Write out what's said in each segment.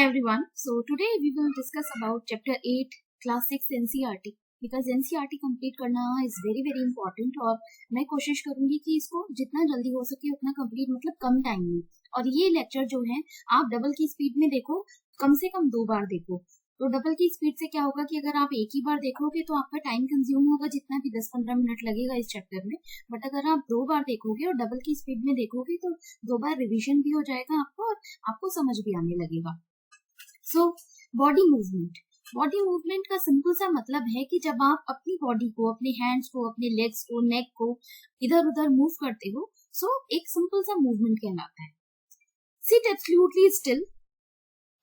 everyone. So today we will discuss about chapter 8 class 6 NCERT because NCERT complete करना is very important और मैं कोशिश करूंगी कि इसको जितना जल्दी हो सके उतना कंप्लीट मतलब कम टाइम में। और ये लेक्चर जो है आप डबल की स्पीड में देखो, कम से कम 2 बार देखो। तो डबल की स्पीड से क्या होगा कि अगर आप एक ही बार देखोगे तो आपका टाइम कंज्यूम होगा जितना भी 10-15 मिनट लगेगा इस चैप्टर में। बट अगर आप 2 बार देखोगे और डबल की स्पीड में देखोगे तो 2 बार रिवीजन भी हो जाएगा आपको और आपको समझ भी आने लगेगा। सो बॉडी मूवमेंट का सिंपल सा मतलब है कि जब आप अपनी बॉडी को, अपने हैंड्स को, अपने लेग्स को, नेक को इधर उधर मूव करते हो, सो एक सिंपल सा मूवमेंट कहलाता है। Sit absolutely still,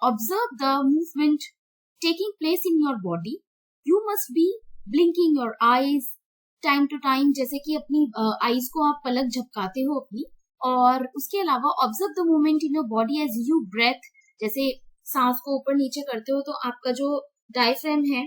observe the movement taking place in your body. You must be blinking your eyes time to time, जैसे कि अपनी आईज को आप पलक झपकाते हो अपनी। और उसके अलावा observe the movement in your body as you breathe, जैसे सांस को ऊपर नीचे करते हो तो आपका जो डायफ्राम है,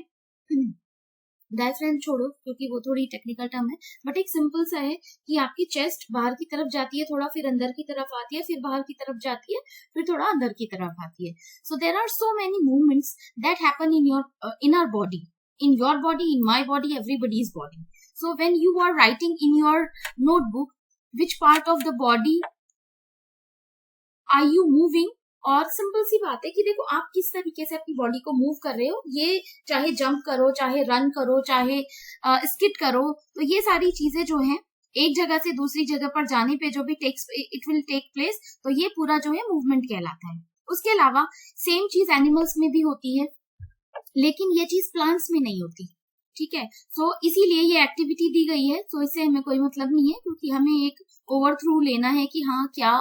डायफ्राम छोड़ो क्योंकि वो थोड़ी टेक्निकल टर्म है, बट एक सिंपल सा है कि आपकी चेस्ट बाहर की तरफ जाती है थोड़ा, फिर अंदर की तरफ आती है, फिर बाहर की तरफ जाती है, फिर थोड़ा अंदर की तरफ आती है। So there are so many movements that happen in our body, in your body, in my body, everybody's body. So when you are writing in your notebook which part of the body are you moving, और simple सी बात है कि देखो आप किस तरीके से अपनी बॉडी को मूव कर रहे हो, ये चाहे जंप करो, चाहे रन करो, चाहे स्किट करो, तो ये सारी चीजें जो हैं एक जगह से दूसरी जगह पर जाने पे जो भी इट विल टेक प्लेस, तो ये पूरा जो है मूवमेंट कहलाता है। उसके अलावा सेम चीज एनिमल्स में भी होती है, लेकिन ये चीज प्लांट्स में नहीं होती, ठीक है। सो इसीलिए ये एक्टिविटी दी गई है। सो इससे हमें कोई मतलब नहीं है, क्योंकि हमें एक ओवरथ्रू लेना है कि हाँ क्या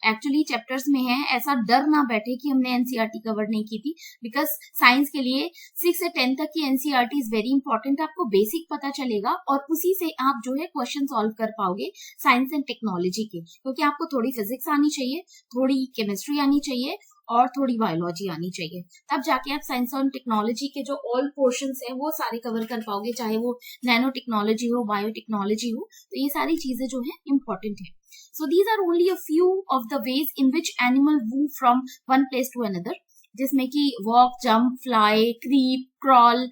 एक्चुअली चैप्टर्स में है, ऐसा डर ना बैठे कि हमने एनसीईआरटी कवर नहीं की थी। बिकॉज साइंस के लिए 6 से 10 तक की एनसीईआरटी इज वेरी इंपॉर्टेंट। आपको बेसिक पता चलेगा और उसी से आप जो है क्वेश्चन सॉल्व कर पाओगे साइंस एंड टेक्नोलॉजी के, क्योंकि आपको थोड़ी फिजिक्स आनी चाहिए, थोड़ी केमिस्ट्री आनी चाहिए और थोड़ी बायोलॉजी आनी चाहिए, तब जाके आप साइंस और टेक्नोलॉजी के जो ऑल पोर्शंस हैं वो सारे कवर कर पाओगे, चाहे वो नैनो टेक्नोलॉजी हो, बायोटेक्नोलॉजी हो। तो ये सारी चीजें जो है इंपॉर्टेंट है। So these are only a few of the ways in which animal move from one place to another, जिसमें कि walk, jump, fly, creep, crawl,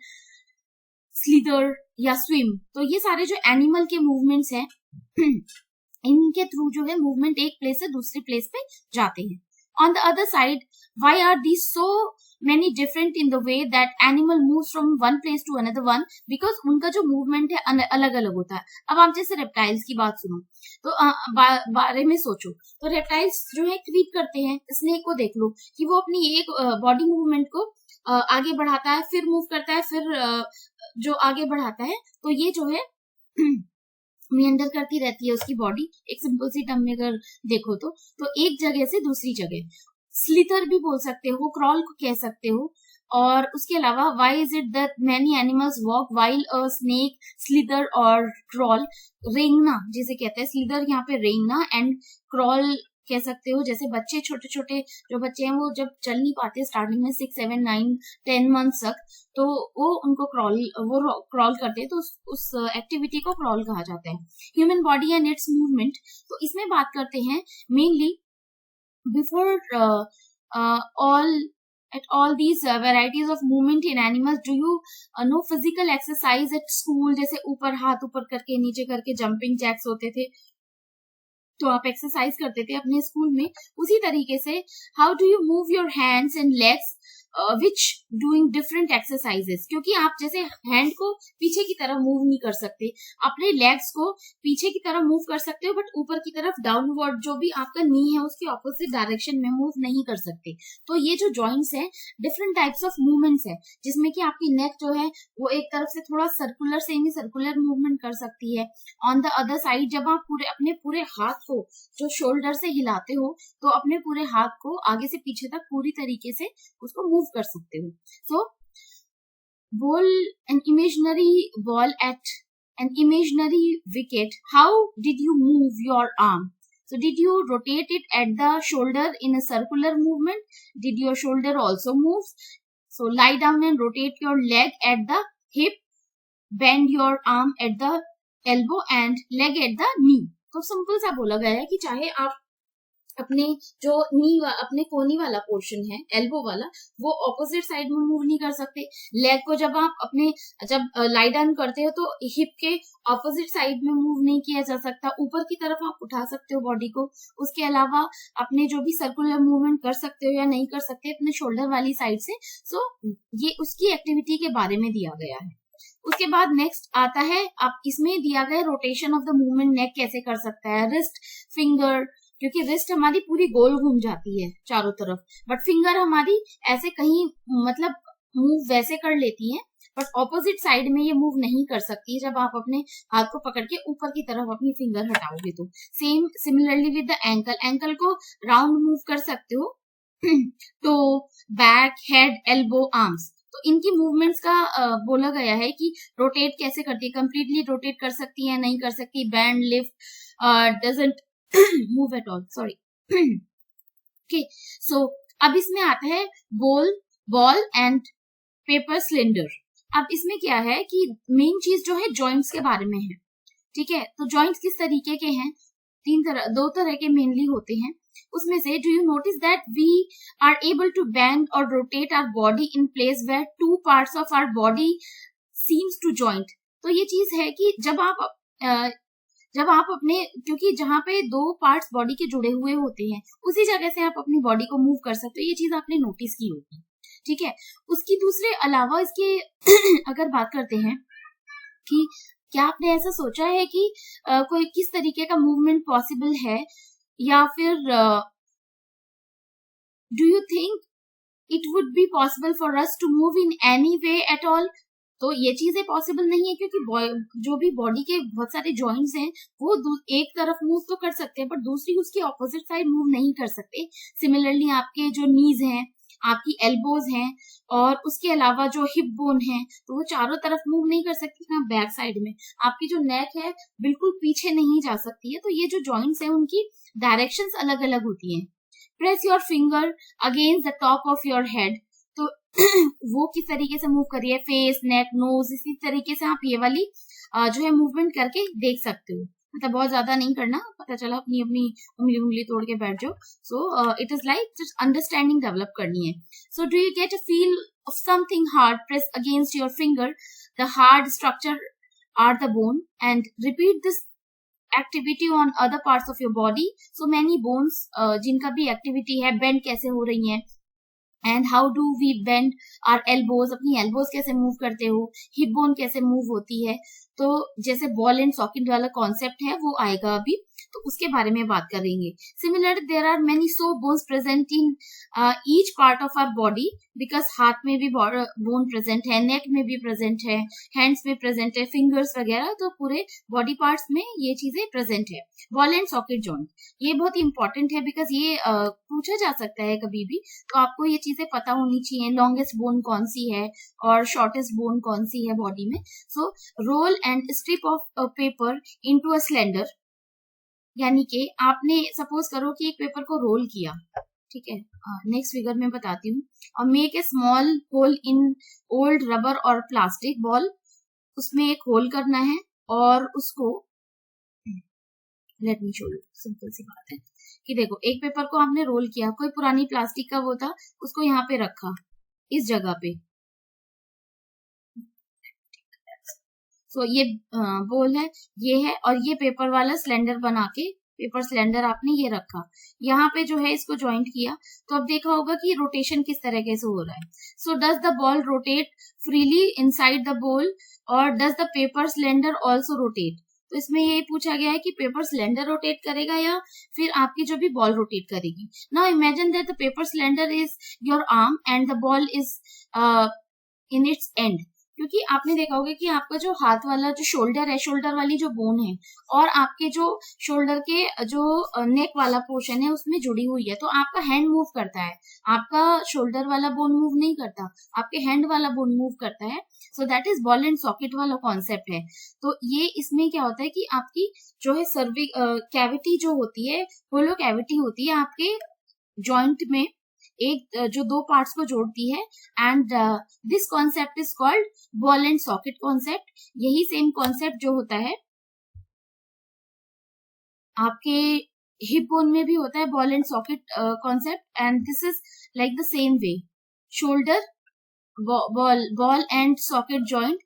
slither या स्विम। तो ये सारे जो एनिमल के मूवमेंट्स हैं इनके थ्रू जो है मूवमेंट एक प्लेस से दूसरे प्लेस पे जाते हैं। On the other side, why are these so many different in the way that animal moves from one place to another one? Because उनका जो movement है अलग अलग होता है। अब आप जैसे रेप्टाइल्स की बात सुनो तो बारे में सोचो, तो रेप्टाइल्स जो है क्रीप करते हैं। स्नेक को देख लो कि वो अपनी एक बॉडी मूवमेंट को आगे बढ़ाता है, फिर मूव करता है, फिर जो आगे बढ़ाता है, तो ये जो है मेंडर करती रहती है उसकी बॉडी। एक सिंपल सी टर्म में अगर देखो तो एक जगह से दूसरी जगह, स्लिथर भी बोल सकते हो, क्रॉल को कह सकते हो। और उसके अलावा why is it that many animals walk while a snake slither और क्रॉल, रेंगना जिसे कहते हैं, स्लिथर यहाँ पे रेंगना, एंड क्रॉल कह सकते हो। जैसे बच्चे, छोटे छोटे जो बच्चे हैं वो जब चल नहीं पाते स्टार्टिंग में 6, 7, 9, 10 मंथ्स तक, तो वो उनको क्रॉल करते हैं, तो उस एक्टिविटी को क्रॉल कहा जाता है। Human body and it's movement, तो इसमें बात करते हैं mainly before all these varieties of movement in animals, do you know physical exercise at school, जैसे ऊपर हाथ ऊपर करके नीचे करके जंपिंग जैक्स होते थे, तो आप एक्सरसाइज करते थे अपने स्कूल में। उसी तरीके से how do you move your hands and legs which doing different exercises, क्योंकि आप जैसे हैंड को पीछे की तरफ मूव नहीं कर सकते, अपने लेग्स को पीछे की तरफ मूव कर सकते हो, बट ऊपर की तरफ डाउनवर्ड जो भी आपका नी है उसके ऑपोजिट डायरेक्शन में मूव नहीं कर सकते। तो ये जो जॉइंट्स हैं डिफरेंट टाइप्स ऑफ मूवमेंट्स है, जिसमें कि आपकी नेक जो है वो एक तरफ से थोड़ा सर्कुलर, सेमी सर्कुलर मूवमेंट कर सकती है। ऑन द अदर साइड जब आप अपने पूरे हाथ को जो शोल्डर से हिलाते हो, तो अपने पूरे हाथ को आगे से पीछे तक पूरी तरीके से उसको मूव कर सकते हो। सो bowl an imaginary ball at an imaginary wicket, how did you move your arm? So did you rotate it at the shoulder in a circular movement? Did your shoulder also move? So lie down and rotate your leg at the hip, bend your arm at the elbow and leg at the knee. तो simple सा बोला गया है कि चाहे आप अपने जो अपने कोनी वाला पोर्शन है, एल्बो वाला, वो ऑपोजिट साइड में मूव नहीं कर सकते। लेग को जब आप अपने जब लाई डाउन करते हो तो हिप के ऑपोजिट साइड में मूव नहीं किया जा सकता। ऊपर की तरफ आप उठा सकते हो बॉडी को, उसके अलावा अपने जो भी सर्कुलर मूवमेंट कर सकते हो या नहीं कर सकते अपने शोल्डर वाली साइड से। सो ये उसकी एक्टिविटी के बारे में दिया गया है। उसके बाद नेक्स्ट आता है, आप इसमें दिया गया रोटेशन ऑफ द मूवमेंट, नेक कैसे कर सकता है, रिस्ट, फिंगर, क्योंकि रिस्ट हमारी पूरी गोल घूम जाती है चारों तरफ, बट फिंगर हमारी ऐसे कहीं मतलब मूव वैसे कर लेती है, बट ऑपोजिट साइड में ये मूव नहीं कर सकती जब आप अपने हाथ को पकड़ के ऊपर की तरफ अपनी फिंगर हटाओगे तो। Same similarly with the ankle, ankle को राउंड मूव कर सकते हो, तो बैक, हेड, एल्बो, आर्म्स, तो इनकी मूवमेंट्स का बोला गया है कि रोटेट कैसे करती है, कंप्लीटली रोटेट कर सकती है, नहीं कर सकती, bend, lift, doesn't move at all, sorry. Okay, so अब इसमें आता है बॉल एंड पेपर सिलेंडर। अब इसमें क्या है कि मेन चीज जो है जॉइंट्स के बारे में है, ठीक है। तो जॉइंट्स किस तरीके के हैं, दो तरह के मेनली होते हैं। उसमें से do you notice that we are able to bend और rotate our body in place where two parts of our body seems to joint. तो ये चीज है कि जब आप अपने, क्योंकि जहां पे दो पार्ट्स बॉडी के जुड़े हुए होते हैं उसी जगह से आप अपनी बॉडी को मूव कर सकते हो, ये चीज आपने नोटिस की होगी, ठीक है। उसकी दूसरे अलावा इसके अगर बात करते हैं कि क्या आपने ऐसा सोचा है कि कोई किस तरीके का मूवमेंट पॉसिबल है, या फिर do you think it would be possible for us to move in any way at all. तो ये चीजें पॉसिबल नहीं है, क्योंकि जो भी बॉडी के बहुत सारे जॉइंट्स हैं वो एक तरफ मूव तो कर सकते हैं बट दूसरी उसकी ऑपोजिट साइड मूव नहीं कर सकते। सिमिलरली आपके जो नीज हैं, आपकी एल्बोज हैं, और उसके अलावा जो हिप बोन है, तो वो चारों तरफ मूव नहीं कर सकती ना बैक साइड में। आपकी जो नेक है बिल्कुल पीछे नहीं जा सकती है। तो ये जो जॉइंट्स हैं उनकी डायरेक्शंस अलग अलग होती हैं। Press your finger against the top of your head, तो वो किस तरीके से मूव करिए, फेस, नेक, नोज, इसी तरीके से आप ये वाली जो है मूवमेंट करके देख सकते हो। मतलब बहुत ज्यादा नहीं करना, पता चला अपनी अपनी उंगली तोड़ के बैठ जाओ। So it is like just understanding develop करनी है। So do you get a feel of something hard, press against your finger, the hard structure are the bone, and repeat this activity on other parts of your body. So many bones जिनका भी activity है, bend कैसे हो रही है, and how do we bend our elbows, अपनी elbows कैसे move करते हो, हिप बोन कैसे मूव होती है। तो जैसे बॉल एंड सॉकेट वाला कॉन्सेप्ट है वो आएगा अभी, तो उसके बारे में बात करेंगे। Similar there are many so bones present in each part of our body, because हाथ में भी बोन प्रेजेंट है, नेक में भी प्रेजेंट है, हैंड्स में प्रेजेंट है, फिंगर्स वगैरह, तो पूरे बॉडी पार्ट्स में ये चीजें प्रेजेंट है। बॉल एंड सॉकेट जॉइंट ये बहुत इंपॉर्टेंट है, बिकॉज ये पूछा जा सकता है कभी भी, तो आपको ये चीजें पता होनी चाहिए। लॉन्गेस्ट बोन कौन सी है और शॉर्टेस्ट बोन कौन सी है बॉडी में। So roll and strip of paper into a cylinder, यानी कि आपने सपोज करो कि एक पेपर को रोल किया, ठीक है, नेक्स्ट फिगर में बताती हूँ। और make a small hole in old rubber और प्लास्टिक बॉल, उसमें एक होल करना है और उसको, let me show you, simple सी बात है कि देखो एक पेपर को आपने रोल किया, कोई पुरानी प्लास्टिक का वो था, उसको यहाँ पे रखा इस जगह पे। सो ये बोल है, ये है, और ये पेपर वाला सिलेंडर बना के, पेपर सिलेंडर आपने ये रखा, यहाँ पे जो है इसको ज्वाइंट किया, तो अब देखा होगा कि रोटेशन किस तरीके से हो रहा है। So does the ball rotate freely inside the ball, और does the paper cylinder also rotate. तो इसमें ये पूछा गया है कि पेपर सिलेंडर रोटेट करेगा या फिर आपकी जो भी बॉल रोटेट करेगी। Now imagine that the paper cylinder is your arm and the ball is in its and, क्योंकि आपने देखा होगा कि आपका जो हाथ वाला जो शोल्डर है, शोल्डर वाली जो बोन है, और आपके जो शोल्डर के जो नेक वाला पोर्शन है उसमें जुड़ी हुई है, तो आपका हैंड मूव करता है, आपका शोल्डर वाला बोन मूव नहीं करता, आपके हैंड वाला बोन मूव करता है। So that is ball and socket वाला कॉन्सेप्ट है। तो ये इसमें क्या होता है कि आपकी जो है कैविटी जो होती है, होलो कैविटी होती है आपके जॉइंट में, एक जो दो पार्ट्स को जोड़ती है, and this concept is called ball and socket concept. यही सेम कॉन्सेप्ट जो होता है आपके हिप बोन में भी होता है ball and socket concept, and this is like the same way. Shoulder, ball and socket joint.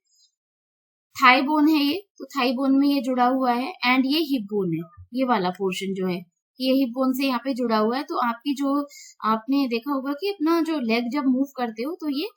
Thigh bone है ये, तो थाई बोन में ये जुड़ा हुआ है, एंड ये हिप बोन है. ये वाला पोर्शन जो है ये हिप बोन से यहाँ पे जुड़ा हुआ है. तो आपकी जो आपने देखा होगा कि अपना जो लेग जब मूव करते हो तो ये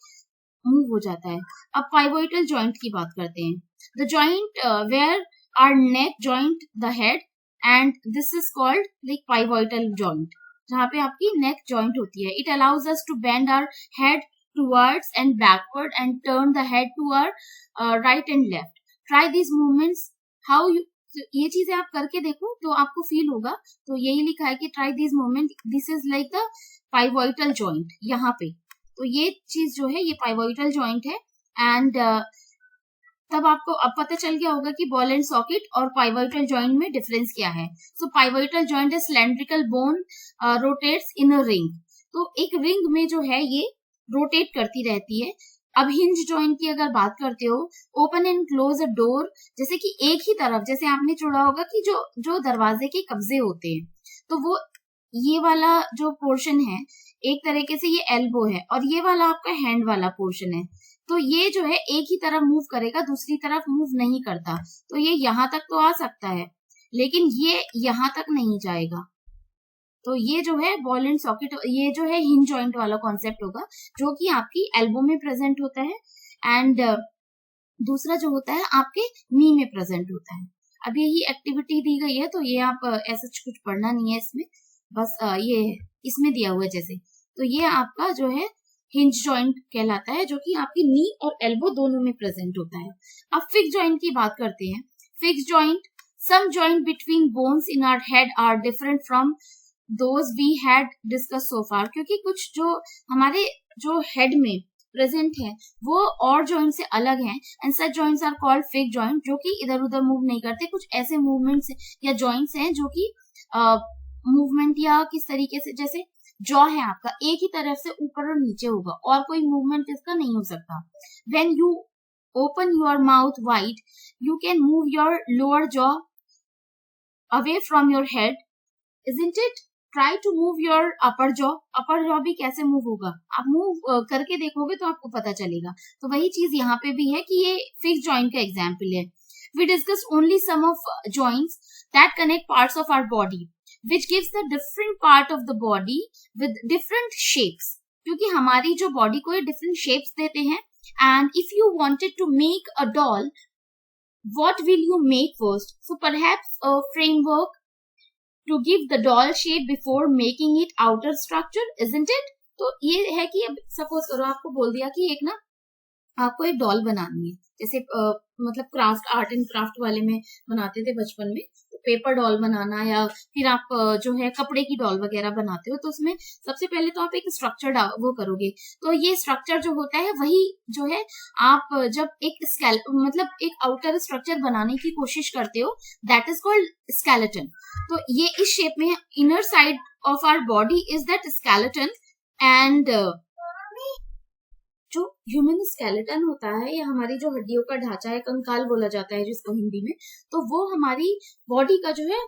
मूव हो जाता है. अब पाइवोइटल जॉइंट की बात करते हैं. The joint where are neck joint the head, and this is called like pivotal joint, जहाँ पे आपकी नेक जॉइंट होती है. It allows us to bend our head towards and backward and turn the head to our right and left. Try this movements how you. ये चीजें आप करके देखो तो आपको फील होगा. तो यही लिखा है कि try this movement, this is like the pivotal joint यहाँ पे. तो ये चीज जो है ये पाइवोइटल जॉइंट है. एंड तब आपको अब पता चल गया होगा कि बॉल एंड सॉकेट और पाइवोइटल जॉइंट में डिफरेंस क्या है. So pivotal joint is cylindrical bone rotates in a ring. तो एक रिंग में जो है ये रोटेट करती रहती है. अब हिंज जॉइंट की अगर बात करते हो, open and close a door, जैसे कि एक ही तरफ, जैसे आपने छोड़ा होगा कि जो दरवाजे के कब्जे होते हैं, तो वो ये वाला जो पोर्शन है एक तरीके से ये एल्बो है, और ये वाला आपका हैंड वाला पोर्शन है. तो ये जो है एक ही तरफ मूव करेगा, दूसरी तरफ मूव नहीं करता. तो ये यहाँ तक तो आ सकता है, लेकिन ये यहाँ तक नहीं जाएगा. तो ये जो है बॉल एंड सॉकेट, ये जो है हिंज जॉइंट वाला कॉन्सेप्ट होगा, जो कि आपकी एल्बो में प्रेजेंट होता है, एंड दूसरा जो होता है आपके नी में प्रेजेंट होता है. अब यही एक्टिविटी दी गई है, तो ये आप ऐसा कुछ पढ़ना नहीं है इसमें, बस ये इसमें दिया हुआ है जैसे. तो ये आपका जो है हिंज जॉइंट कहलाता है, जो कि आपकी नी और एल्बो दोनों में प्रेजेंट होता है. अब फिक्स जॉइंट की बात करते हैं. Fix joint, some joint between bones in our head are different from those we had discuss so far. क्योंकि कुछ जो हमारे जो हेड में प्रेजेंट है वो और जॉइंट से अलग हैं, and such joints are called fix joint, जो कि इधर उधर मूव नहीं करते. कुछ ऐसे मूवमेंट्स या जॉइंट्स हैं जो कि मूवमेंट या किस तरीके से, जैसे जॉ है आपका एक ही तरफ से ऊपर और नीचे होगा, और कोई मूवमेंट इसका नहीं हो सकता. When you open your mouth wide, you can move your lower jaw away from your head, isn't it? Try to move your upper jaw. Upper jaw भी कैसे मूव होगा, आप मूव करके देखोगे तो आपको पता चलेगा. तो वही चीज यहाँ पे भी है कि ये फिक्स जॉइंट का एग्जाम्पल है. We discuss only some of joints that connect parts of our body, which gives the different part of the body with different shapes. क्योंकि हमारी जो बॉडी को ये different shapes देते हैं. And if you wanted to make a doll, what will you make first? So perhaps a framework to give the doll shape before making it outer structure, isn't it? तो ये है कि अब suppose करो आपको बोल दिया कि एक ना आपको एक डॉल बनानी है, जैसे मतलब क्राफ्ट, आर्ट एंड क्राफ्ट वाले में बनाते थे बचपन में, तो पेपर डॉल बनाना, या फिर आप जो है कपड़े की डॉल वगैरह बनाते हो, तो उसमें सबसे पहले तो आप एक स्ट्रक्चर वो करोगे. तो ये स्ट्रक्चर जो होता है वही जो है आप जब एक मतलब एक आउटर स्ट्रक्चर बनाने की कोशिश करते हो, दैट इज कॉल्ड स्केलेटन. तो ये इस शेप में, inner side of our body is that skeleton. And जो ह्यूमन स्केलेटन होता है या हमारी जो हड्डियों का ढांचा है, कंकाल बोला जाता है जिसको हिंदी में, तो वो हमारी बॉडी का जो है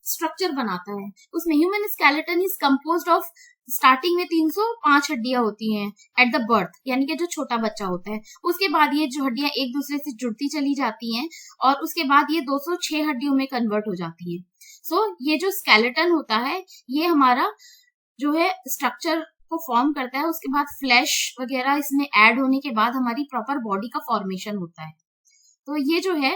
स्ट्रक्चर बनाता है. उसमें human skeleton is composed of, starting में 305 हड्डियां होती हैं एट द बर्थ, यानी कि जो छोटा बच्चा होता है. उसके बाद ये जो हड्डियां एक दूसरे से जुड़ती चली जाती हैं, और उसके बाद ये 206 हड्डियों में कन्वर्ट हो जाती है. सो ये जो स्केलेटन होता है ये हमारा जो है स्ट्रक्चर को फॉर्म करता है. उसके बाद फ्लैश वगैरह इसमें ऐड होने के बाद हमारी प्रॉपर बॉडी का फॉर्मेशन होता है. तो ये जो है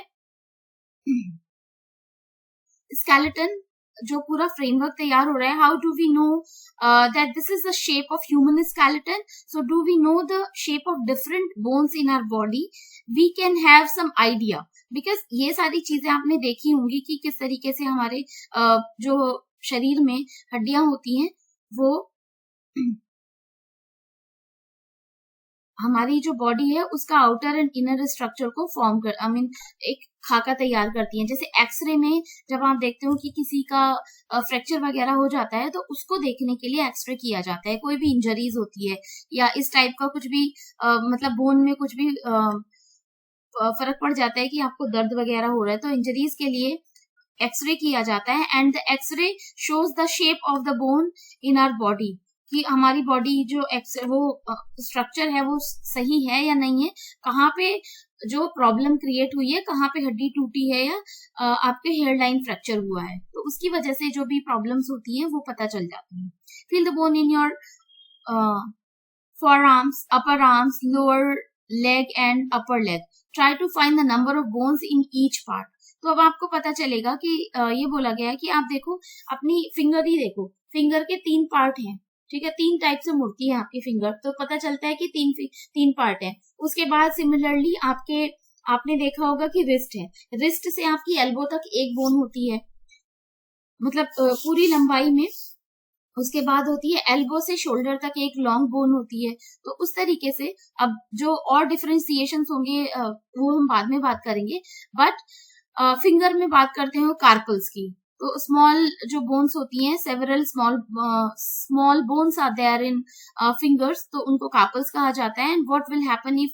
स्केलेटन, जो पूरा फ्रेमवर्क तैयार हो रहा है. How do we know that this is the shape of human skeleton? So do we know the shape of different bones in our body? We can have some idea, because ये सारी चीजें आपने देखी होंगी कि किस तरीके से हमारे जो शरीर में हड्डियां होती हैं वो हमारी जो बॉडी है उसका आउटर एंड इनर स्ट्रक्चर को फॉर्म कर, आई मीन एक खाका तैयार करती हैं. जैसे एक्सरे में जब आप देखते हो कि किसी का फ्रैक्चर वगैरह हो जाता है, तो उसको देखने के लिए एक्सरे किया जाता है. कोई भी इंजरीज होती है या इस टाइप का कुछ भी मतलब बोन में कुछ भी फर्क पड़ जाता है कि आपको दर्द वगैरह हो रहा है, तो इंजरीज के लिए एक्सरे किया जाता है and the x-ray shows the shape of the bone in our body, कि हमारी बॉडी जो वो स्ट्रक्चर है वो सही है या नहीं है, कहाँ पे जो प्रॉब्लम क्रिएट हुई है, कहाँ पे हड्डी टूटी है या आपके हेयर लाइन फ्रैक्चर हुआ है, तो उसकी वजह से जो भी प्रॉब्लम्स होती है वो पता चल जाती है। Feel the bone in your forearms, upper arms, lower leg and upper leg. Try to find the number of bones in each part. तो अब आपको पता चलेगा कि ये बोला गया है कि आप देखो अपनी फिंगर ही देखो, फिंगर के 3 पार्ट हैं, ठीक है, 3 टाइप से मुड़ती है आपकी फिंगर, तो पता चलता है कि 3 पार्ट है। उसके बाद सिमिलरली आपने देखा होगा कि रिस्ट है, रिस्ट से आपकी एल्बो तक एक बोन होती है, मतलब पूरी लंबाई में। उसके बाद होती है एल्बो से शोल्डर तक एक लॉन्ग बोन होती है। तो उस तरीके से अब जो और डिफरेंशिएशन होंगे वो हम बाद में बात करेंगे, बट फिंगर में बात करते हैं कार्पल्स की। तो स्मॉल जो बोन्स होती हैं, several small bones are there in fingers, तो उनको कार्पल्स कहा जाता है। And what will happen if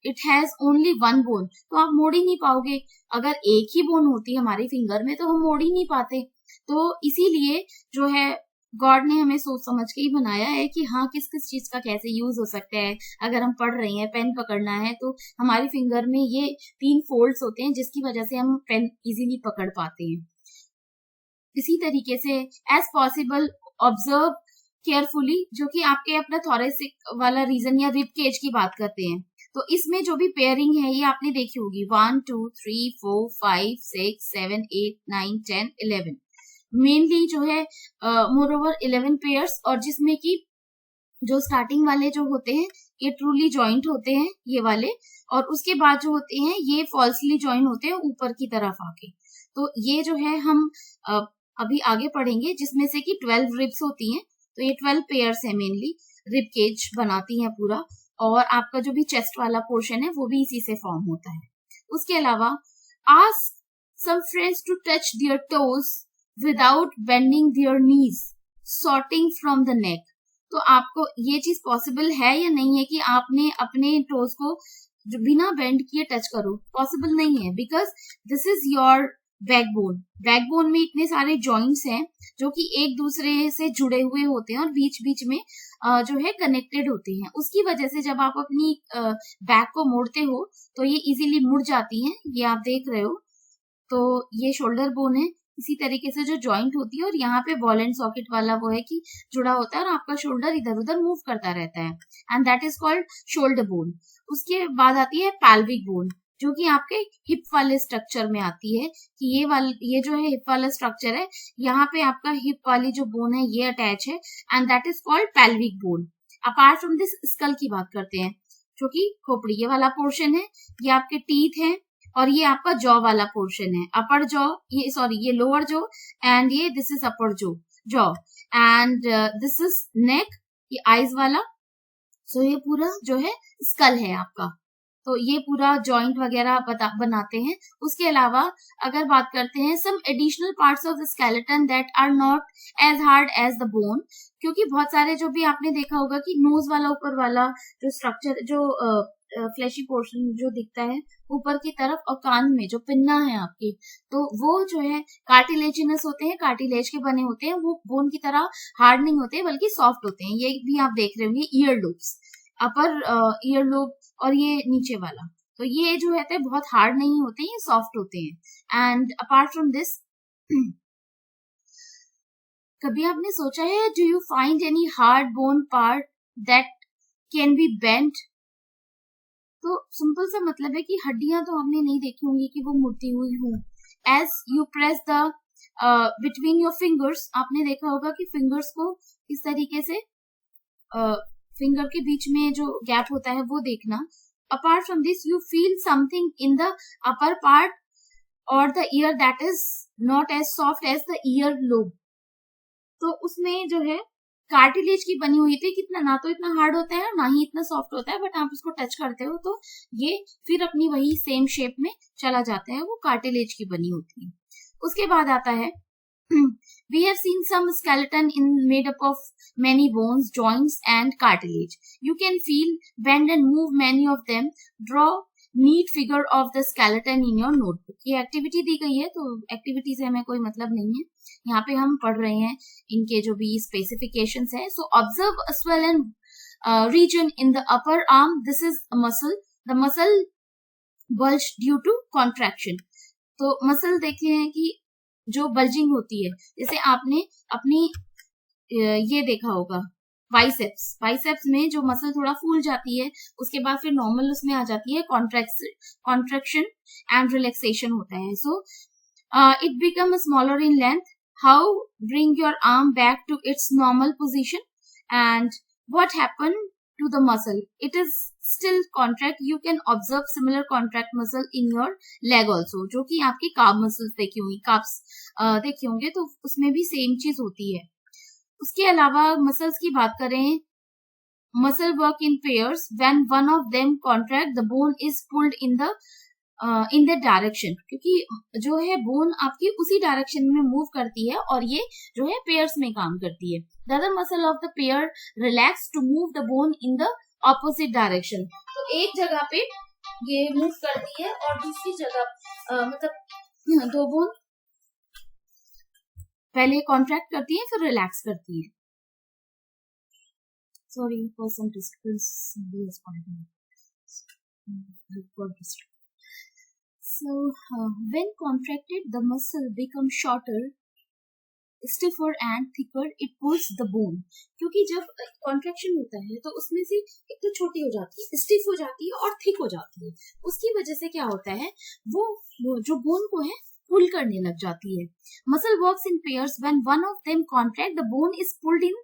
it has only 1 bone, तो आप मोड़ ही नहीं पाओगे। अगर एक ही बोन होती है हमारी फिंगर में तो हम मोड़ ही नहीं पाते। तो इसीलिए जो है गॉड ने हमें सोच समझ के ही बनाया है कि हाँ किस किस चीज का कैसे यूज हो सकता है। अगर हम पढ़ रहे हैं, पेन पकड़ना है, तो हमारी फिंगर में ये 3 फोल्ड्स होते हैं जिसकी वजह से हम पेन इजीली पकड़ पाते हैं। इसी तरीके से एज पॉसिबल ऑब्जर्व केयरफुली, जो कि आपके अपना थोरेसिक वाला रीजन या रिब केज की बात करते हैं। तो इसमें जो भी पेयरिंग है ये आपने देखी होगी, 1 2 3 4 5 6 7 8 9 10 11, मेनली जो है मोर ओवर 11 पेयर्स, और जिसमें कि जो स्टार्टिंग वाले जो होते हैं ये ट्रूली जॉइंट होते हैं ये वाले, और उसके बाद जो होते हैं ये फॉल्सली जॉइन होते हैं ऊपर की तरफ आके। तो ये जो है हम अभी आगे पढ़ेंगे, जिसमें से कि 12 रिब्स होती हैं। तो ये 12 पेयर्स है, मेनली रिब केज बनाती हैं पूरा, और आपका जो भी चेस्ट वाला पोर्शन है वो भी इसी से फॉर्म होता है। उसके अलावा ask some friends to touch their toes without bending their knees, starting from the neck. तो आपको ये चीज पॉसिबल है या नहीं है कि आपने अपने टोज को बिना बेंड किए टच करो? पॉसिबल नहीं है, because this is your backbone. Backbone में इतने सारे जॉइंट्स हैं जो कि एक दूसरे से जुड़े हुए होते हैं और बीच बीच में जो है कनेक्टेड होते हैं। उसकी वजह से जब आप अपनी बैक को मोड़ते हो तो ये इजीली मुड़ जाती हैं। ये आप देख रहे हो, तो ये शोल्डर बोन है। इसी तरीके से जो जॉइंट होती है, और यहाँ पे बॉल एंड सॉकेट वाला वो है कि जुड़ा होता है और आपका शोल्डर इधर उधर मूव करता रहता है, and that is called shoulder bone. उसके बाद आती है पैल्विक बोन, जो कि आपके हिप वाले स्ट्रक्चर में आती है, कि ये जो है हिप वाला स्ट्रक्चर है, यहाँ पे आपका हिप वाली जो बोन है ये अटैच है, and that is called pelvic bone. Apart from this skull की बात करते हैं, जो कि खोपड़ी ये वाला पोर्शन है, ये आपके टीथ है, और ये आपका जॉ वाला पोर्शन है, अपर जॉ, ये लोअर जॉ, एंड ये this is upper jaw, and this is neck, ये आईज वाला। सो ये पूरा जो है स्कल है आपका। तो ये पूरा जॉइंट वगैरह बनाते हैं। उसके अलावा अगर बात करते हैं some additional parts of the skeleton that are not as hard as the bone, क्योंकि बहुत सारे जो भी आपने देखा होगा कि नोज वाला ऊपर वाला जो स्ट्रक्चर, जो फ्लैशी पोर्शन जो दिखता है ऊपर की तरफ, और कान में जो पिन्ना है आपकी, तो वो जो है कार्टिलेजिनस होते हैं, कार्टिलेज के बने होते हैं। वो बोन की तरह हार्ड नहीं होते बल्कि सॉफ्ट होते हैं। ये भी आप देख रहे होंगे ईयर लूप्स, अपर ईयर लूप और ये नीचे वाला, तो ये जो है बहुत हार्ड नहीं होते, ये सॉफ्ट होते हैं। एंड अपार्ट फ्रॉम दिस, कभी आपने सोचा है, do you find any hard bone part that can be bent? तो सिंपल सा मतलब है कि हड्डियां तो आपने नहीं देखी होंगी कि वो मुड़ती हुई हो। As you press the between your fingers, आपने देखा होगा कि फिंगर्स को इस तरीके से फिंगर के बीच में जो गैप होता है वो देखना। Apart from this you feel something in the upper part और the ear that is not as soft as the ear lobe. तो उसमें जो है कार्टिलेज की बनी हुई थी, कितना ना तो इतना हार्ड होता है ना ही इतना सॉफ्ट होता है, बट आप उसको टच करते हो तो ये फिर अपनी वही सेम शेप में चला जाता है, वो कार्टिलेज की बनी होती है। उसके बाद आता है we have seen some skeleton made up of many bones, joints and cartilage. You can feel, bend and move many of them. Draw neat figure of the skeleton in your notebook. ये activity दी गई है, तो activity से हमें कोई मतलब नहीं है, यहाँ पे हम पढ़ रहे हैं इनके जो भी स्पेसिफिकेशंस है। So observe a swollen region in the upper arm, this is a muscle, the muscle bulge due to contraction। तो मसल देखते हैं कि जो बल्जिंग होती है, जैसे आपने अपनी ये देखा होगा बाइसेप्स में जो मसल थोड़ा फूल जाती है, उसके बाद फिर नॉर्मल उसमें आ जाती है, कॉन्ट्रैक्शन एंड रिलैक्सेशन होता है। So it become smaller in length, how bring your arm back to its normal position and what happened to the muscle, it is still contract, you can observe similar contract muscle in your leg also, जो कि आपकी calf muscles देखी होंगी, calves देखे होंगे, तो उसमें भी सेम चीज होती है। उसके अलावा मसल्स की बात करें, muscle work in pairs, when one of them contract the bone is pulled in the direction, क्योंकि जो है बोन आपकी उसी डायरेक्शन में मूव करती है और ये जो है पेयर्स में काम करती है। The other muscle of the pair relax to move the bone in the opposite direction. तो एक जगह पे ये मूव करती है और दूसरी जगह मतलब दो बोन पहले कॉन्ट्रैक्ट करती है फिर रिलैक्स करती है। Sorry for some disturbance. So, when contracted, the muscle becomes shorter, stiffer and thicker. It pulls the bone. क्योंकि जब कॉन्ट्रैक्शन होता है तो उसमें से एक तो छोटी हो जाती है, स्टिफ हो जाती है और थिक हो जाती है। उसकी वजह से क्या होता है, वो जो बोन को है पुल करने लग जाती है। Muscle works in pairs, when one of them contract the bone is pulled in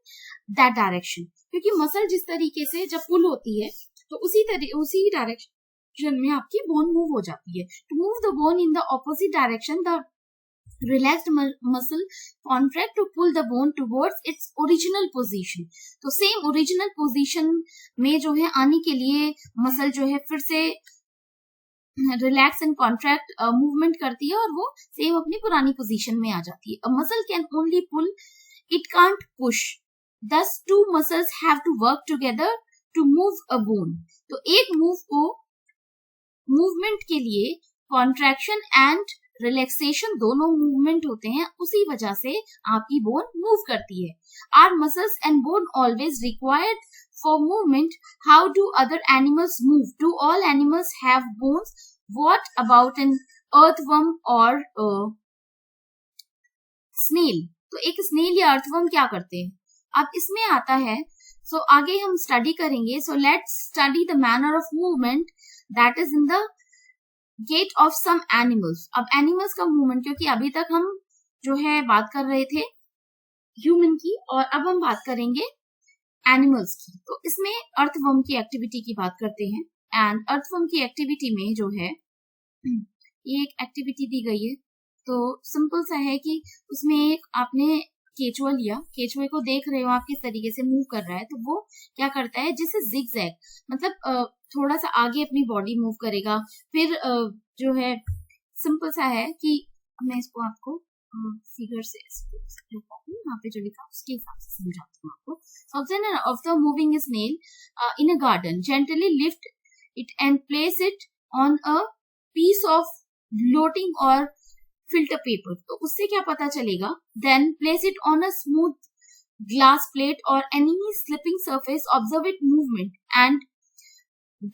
that direction. क्योंकि मसल जिस तरीके से जब पुल होती है तो उसी डायरेक्शन में आपकी बोन मूव हो जाती है। To move the bone in the opposite direction, the relaxed muscle contract to pull the bone towards its original position. तो सेम ओरिजिनल पोजीशन में जो है आने के लिए मसल जो है फिर से रिलैक्स एंड कॉन्ट्रैक्ट मूवमेंट करती है और वो सेम अपनी पुरानी पोजीशन में आ जाती है। A muscle can only pull, it can't push, thus two muscles have to work together to move a bone. तो एक मूव को मूवमेंट के लिए कॉन्ट्रैक्शन एंड रिलैक्सेशन दोनों मूवमेंट होते हैं, उसी वजह से आपकी बोन मूव करती है। Our muscles and bone always required for movement? How do other animals move? Do all animals have bones? What about an earthworm और स्नेल? तो एक स्नेल या अर्थवर्म क्या करते हैं, अब इसमें आता है। सो आगे हम स्टडी करेंगे। So let's study the manner of movement that is in the gait of some animals. अब एनिमल्स का मूवमेंट, क्योंकि अभी तक हम जो है बात कर रहे थे ह्यूमन की और अब हम बात करेंगे एनिमल्स की। तो इसमें अर्थवर्म की एक्टिविटी की बात करते हैं। एंड अर्थवर्म की एक्टिविटी में जो है ये एक एक्टिविटी दी गई है, तो सिंपल सा है कि उसमें एक आपने केचुआ लिया, केचुए को देख रहे हो आप किस तरीके से मूव कर रहा है, तो वो क्या करता है जैसे जिगजैग, मतलब थोड़ा सा आगे अपनी बॉडी मूव करेगा, फिर जो है सिंपल सा है कि मैं इसको आपको फिगर से यहाँ पे जो लिखा उसके हिसाब से समझाती हूँ आपको। Observe of the moving snail in a garden, gently lift it and place it on a piece of floating और फिल्टर पेपर। तो उससे क्या पता चलेगा, then place it on a smooth glass plate और any slipping surface, observe it movement and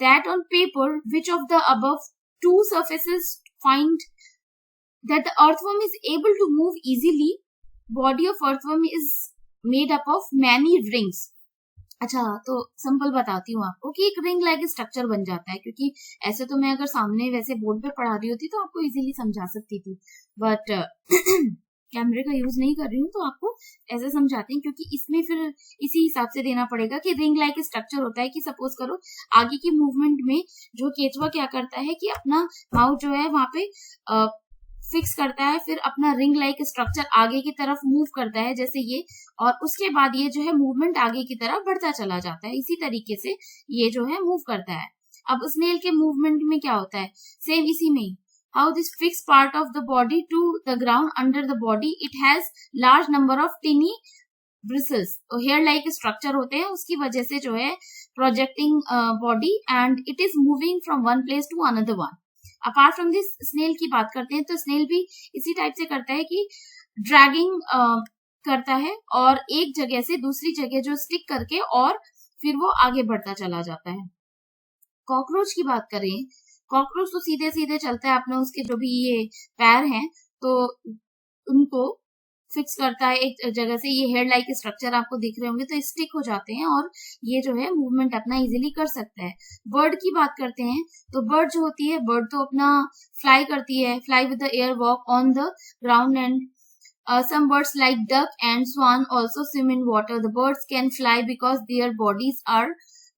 that on paper which of the above two surfaces find that the earthworm is able to move easily. Body of earthworm is made up of many rings. अच्छा, तो simple बताती हूँ आपको कि एक ring like structure बन जाता है, क्योंकि ऐसे तो मैं अगर सामने वैसे बोर्ड पे पढ़ा रही होती तो आपको इजीली समझा सकती थी, बट कैमरे का यूज नहीं कर रही हूँ तो आपको ऐसे समझाते हैं, क्योंकि इसमें फिर इसी हिसाब से देना पड़ेगा कि रिंग लाइक स्ट्रक्चर होता है कि सपोज करो आगे की मूवमेंट में जो केचुआ क्या करता है कि अपना माउथ जो है वहां पे फिक्स करता है, फिर अपना रिंग लाइक स्ट्रक्चर आगे की तरफ मूव करता है जैसे ये, और उसके बाद ये जो है मूवमेंट आगे की तरफ बढ़ता चला जाता है। इसी तरीके से ये जो है मूव करता है। अब स्नेल के मूवमेंट में क्या होता है, सेम इसी में, how this fix part of the body to the ground under the body, it has large number of tiny bristles. तो हेयर लाइक स्ट्रक्चर होते हैं, उसकी वजह से जो है projecting body and it is moving from one place to another one. Apart from this, snail की बात करते हैं तो snail भी इसी टाइप से करता है कि ड्रैगिंग करता है और एक जगह से दूसरी जगह जो स्टिक करके और फिर वो आगे बढ़ता चला जाता है. कॉकरोच की बात करें, कॉकरोच तो सीधे सीधे चलता है अपने, उसके जो भी ये पैर हैं तो उनको फिक्स करता है एक जगह से. ये हेयर लाइक स्ट्रक्चर आपको दिख रहे होंगे तो स्टिक हो जाते हैं और ये जो है मूवमेंट अपना इजीली कर सकता है. बर्ड की बात करते हैं तो बर्ड जो होती है, बर्ड तो अपना फ्लाई करती है, fly with the air, walk on the ground and some birds like duck and swan also swim in water. The birds can fly because their bodies are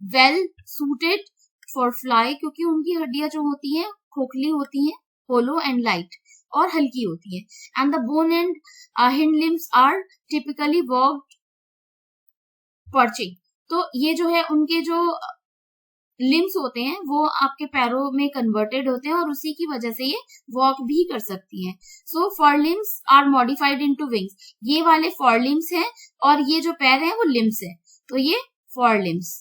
well suited for fly, क्योंकि उनकी हड्डियां जो होती हैं खोखली होती हैं, hollow and light और हल्की होती है. And the bone and hind limbs are typically walked perching. तो ये जो है उनके जो लिम्स होते हैं वो आपके पैरों में कन्वर्टेड होते हैं और उसी की वजह से ये वॉक भी कर सकती हैं. So forelimbs are modified into wings. ये वाले फॉर लिम्स हैं और ये जो पैर हैं वो लिम्स हैं, तो ये फॉर लिम्स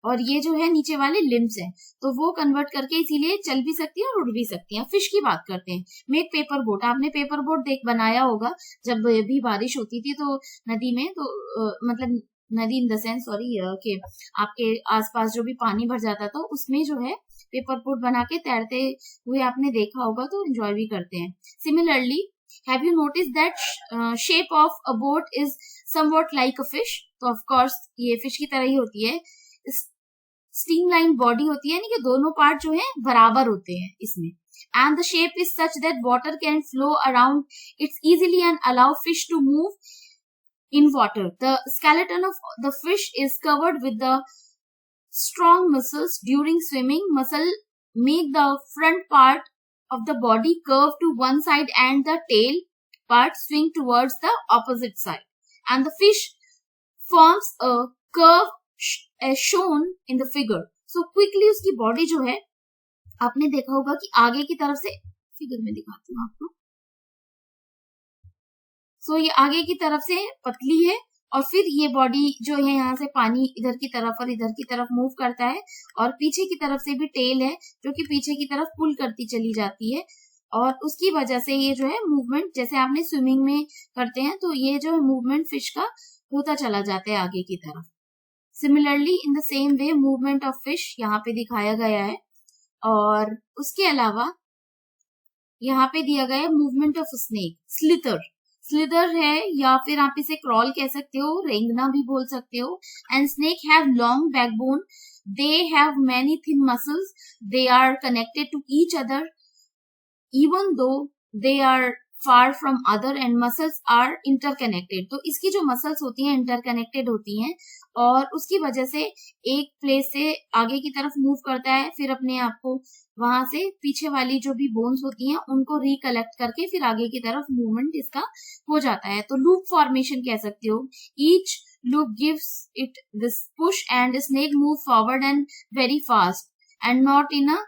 और ये जो है नीचे वाले लिम्स हैं, तो वो कन्वर्ट करके इसीलिए चल भी सकती है और उड़ भी सकती हैं. फिश की बात करते हैं. Make paper boat. आपने पेपर बोट बनाया होगा जब भी बारिश होती थी तो नदी में, तो मतलब नदी इन द सेंस सॉरी कि आपके आसपास जो भी पानी भर जाता था उसमें जो है पेपर बोट बना के तैरते हुए आपने देखा होगा, तो एंजॉय भी करते हैं. Similarly, have you notice that shape of a boat is somewhat like a fish. तो ऑफ कोर्स ये फिश की तरह ही होती है. स्ट्रीमलाइन बॉडी होती है, यानी कि दोनों पार्ट जो है बराबर होते हैं इसमें. And the shape is such that water can flow around it easily and allow fish to move in water. The skeleton of the fish is covered with the strong muscles. During swimming, muscle make the front part of the body curve to one side and the tail part swing towards the opposite side. And the fish forms a curve as shown in the figure. So quickly उसकी body जो है आपने देखा होगा कि आगे की तरफ से, फिगर में दिखाती हूँ आपको. सो ये आगे की तरफ से पतली है और फिर ये बॉडी जो है यहाँ से पानी इधर की तरफ और इधर की तरफ मूव करता है और पीछे की तरफ से भी टेल है जो कि पीछे की तरफ पुल करती चली जाती है और उसकी वजह से ये जो है मूवमेंट, जैसे आपने स्विमिंग में करते हैं तो ये जो मूवमेंट फिश का होता चला जाता है आगे की तरफ. Similarly in the same way movement of fish यहाँ पे दिखाया गया है. और उसके अलावा यहाँ पे दिया गया है movement of snake. Slither, slither है या फिर आप इसे क्रॉल कह सकते हो, रेंगना भी बोल सकते हो. And snake have long backbone, they have many thin muscles, they are connected to each other even though they are far from other end muscles are interconnected. तो इसकी जो मसल्स होती हैं इंटरकनेक्टेड होती हैं और उसकी वजह से एक प्लेस से आगे की तरफ मूव करता है, फिर अपने आप को वहां से पीछे वाली जो भी बोन्स होती हैं उनको रिकलेक्ट करके फिर आगे की तरफ मूवमेंट इसका हो जाता है. तो लूप फॉर्मेशन कह सकते हो. Each loop gives it this push and snake move forward and very fast and not in a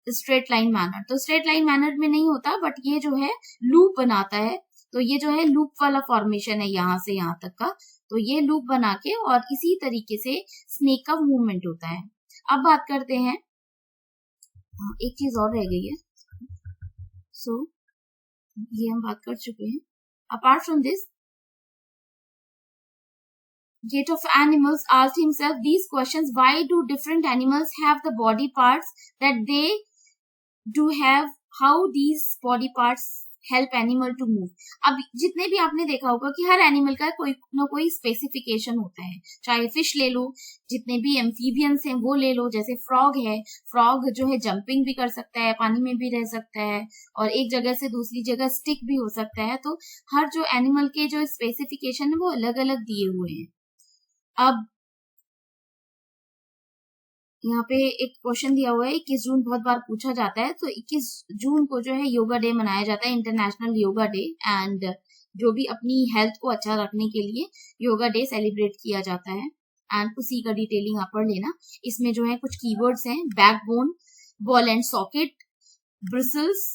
straight line manner. तो स्ट्रेट लाइन मैनर में नहीं होता बट ये जो है लूप बनाता है. तो ये जो है लूप वाला फॉर्मेशन है यहाँ से यहाँ तक का. तो ये लूप बना के और इसी तरीके से स्नेक का मूवमेंट होता है. अब बात करते हैं, एक चीज और रह गई है. सो ये हम बात कर चुके हैं. Apart from this, Gate of Animals asked himself these questions: why do different animals have the body parts that they do have? How these body parts help animal to move? अब जितने भी आपने देखा होगा कि हर एनिमल का कोई ना कोई स्पेसिफिकेशन होता है. चाहे फिश ले लो, जितने भी एम्फीबियंस हैं वो ले लो. जैसे फ्रॉग है, फ्रॉग जो है जंपिंग भी कर सकता है, पानी में भी रह सकता है और एक जगह से दूसरी जगह स्टिक भी हो सकता है. तो हर जो एनिमल के जो स्पेसिफिकेशन है वो अलग अलग दिए हुए हैं. अब यहाँ पे एक क्वेश्चन दिया हुआ है, 21 जून बहुत बार पूछा जाता है. तो 21 जून को जो है योगा डे मनाया जाता है, इंटरनेशनल योगा डे. एंड जो भी अपनी हेल्थ को अच्छा रखने के लिए योगा डे सेलिब्रेट किया जाता है. एंड उसी का डिटेलिंग आप पढ़ लेना. इसमें जो है कुछ कीवर्ड्स हैं: backbone, ball and socket, bristles,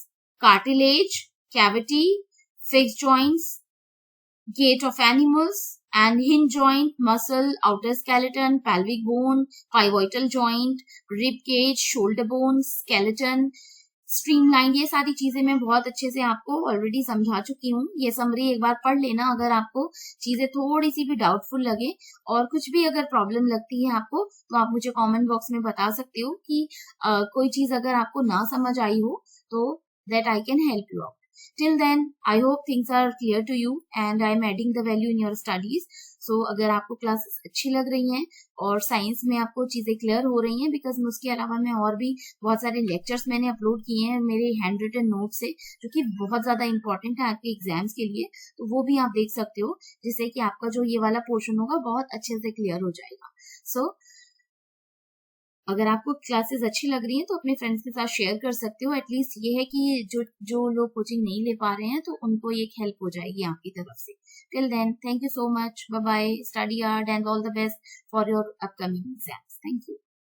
cartilage, cavity, fixed joints, gait of animals and hinge joint, muscle, outer skeleton, pelvic bone, pivotal joint, rib cage, shoulder bone, skeleton, streamline, ये सारी चीजें मैं बहुत अच्छे से आपको ऑलरेडी समझा चुकी हूँ. ये समरी एक बार पढ़ लेना अगर आपको चीजें थोड़ी सी भी डाउटफुल लगे, और कुछ भी अगर प्रॉब्लम लगती है आपको तो आप मुझे कमेंट बॉक्स में बता सकते हो कि कोई चीज अगर आपको ना समझ आई हो तो that I can help you out. Till then, I hope things are clear to you and I am adding the value in your studies. So, अगर आपको क्लासेस अच्छी लग रही हैं और साइंस में आपको चीजें क्लियर हो रही हैं, बिकॉज उसके अलावा मैं और भी बहुत सारे लेक्चर्स मैंने अपलोड किए हैं मेरे हैंड रिटन नोट से, जो कि बहुत ज्यादा इंपॉर्टेंट है आपके एग्जाम्स के लिए, तो वो भी आप देख सकते हो, जिससे कि आपका जो ये वाला पोर्शन होगा बहुत अच्छे से क्लियर हो जाएगा. सो अगर आपको क्लासेस अच्छी लग रही हैं तो अपने फ्रेंड्स के साथ शेयर कर सकते हो. एटलीस्ट ये है कि जो लोग कोचिंग नहीं ले पा रहे हैं तो उनको एक हेल्प हो जाएगी आपकी तरफ से. Till then, thank you so much. Bye bye. Study hard and all the best for your upcoming exams. Thank you.